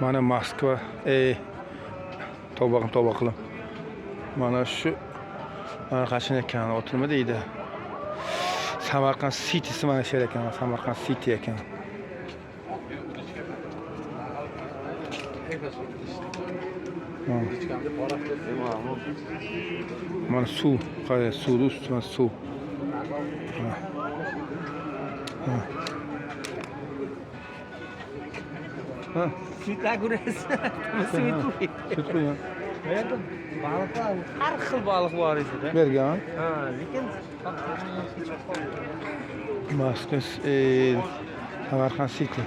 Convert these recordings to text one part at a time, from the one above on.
Mana Moskva, tavba qilib. Mana shu qachon ekan, o'tilma deydi. Samarqand City'si mana shu ekan, Samarqand City ekan. Mana suv, qara suvni ustidan suv. Sütler görüyorsun. Süt bu. Süt qo'ygan. Berdim. Balıklar har xil balık var edi. Bergan. Ha, lekin Moskva, Samarqand City.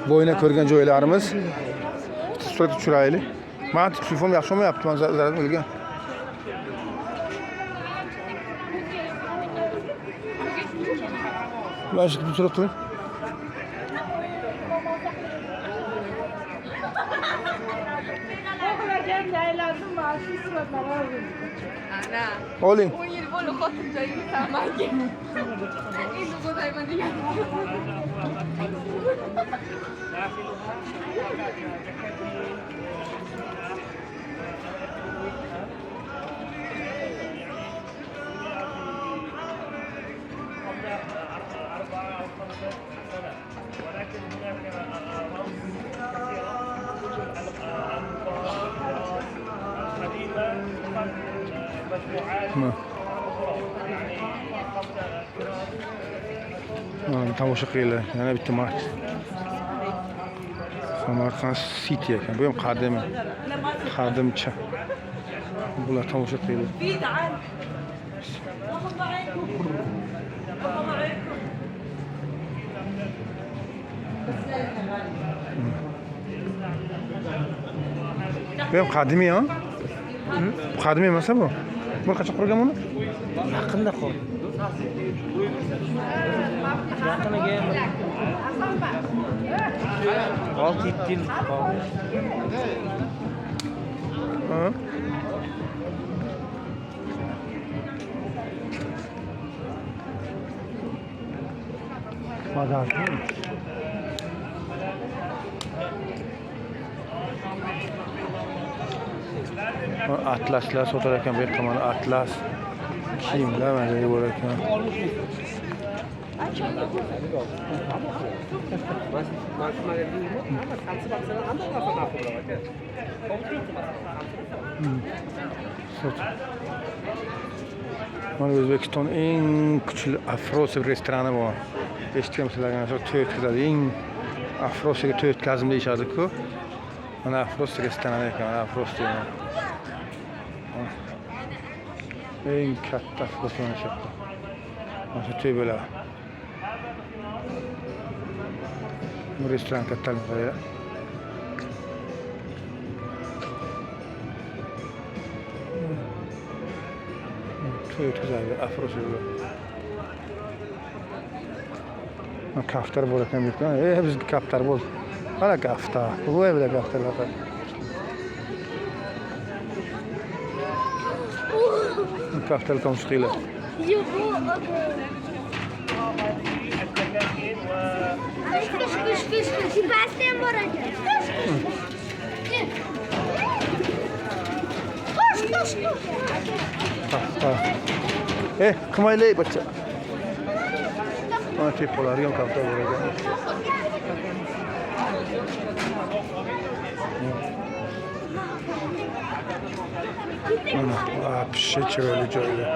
Bo'yna ko'rgan joylarimiz. Surat tushiraylik. Men telefon yaxshi olmayapti, men zarar bo'lgan. Laşık bir surat turing. Oling. 10 yil bo'lib xotirjamlik tamaga. Endi go'zayman degan. Tomosha qilinglar, yana bitta maç. Samarqand City ekan. Bu ham qadimcha. Bular tomosha qilinglar. Bu ham qadimiy, ha? Qadimiy emasmi bu? Bu qachon qurgan buni? yaqinda qol. Yaqiniga 6-7 yil qoldi. Ha? Mazarlı. Atlaslar sotar ekan, bu yerda mana atlas kiyimlar mana bor ekan. Mana O'zbekiston eng kuchli Afrosiy restorani bor. Eshitganmisizlar, 4 qizlar eng Afrosiyga 4 kazim deyishadi-ku. Mana Afrosiy restorani ekan, mana Afrosiy. Eng katta Afrosiy mana shu yerda. Mana shu to'ybalar. Bu restoran kattaligida. To'y o'tkazadi Afrosiy. Kaftar bor ekan bu yerda. Bizga kaftar bo'l. Mana kaftar. Bu evda kaftarlar. Kaftar tomosha qilinglar. Kış. Pasten bor ekan. Koş. Kaftar. Qilmaylik bacha. Mana tepalarga ham kaftar bor ekan. Mana pişe chiroyli joylar.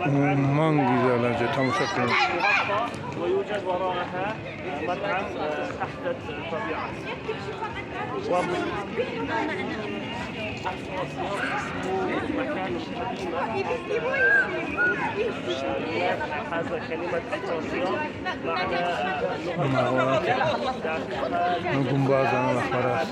Umuman güzel joy, tomosha qiling. ويوجد وراءها مطعم تحت الطبيعة. مكان هذا كلمة أفروسيا معناها Gumbazdan ahbarat.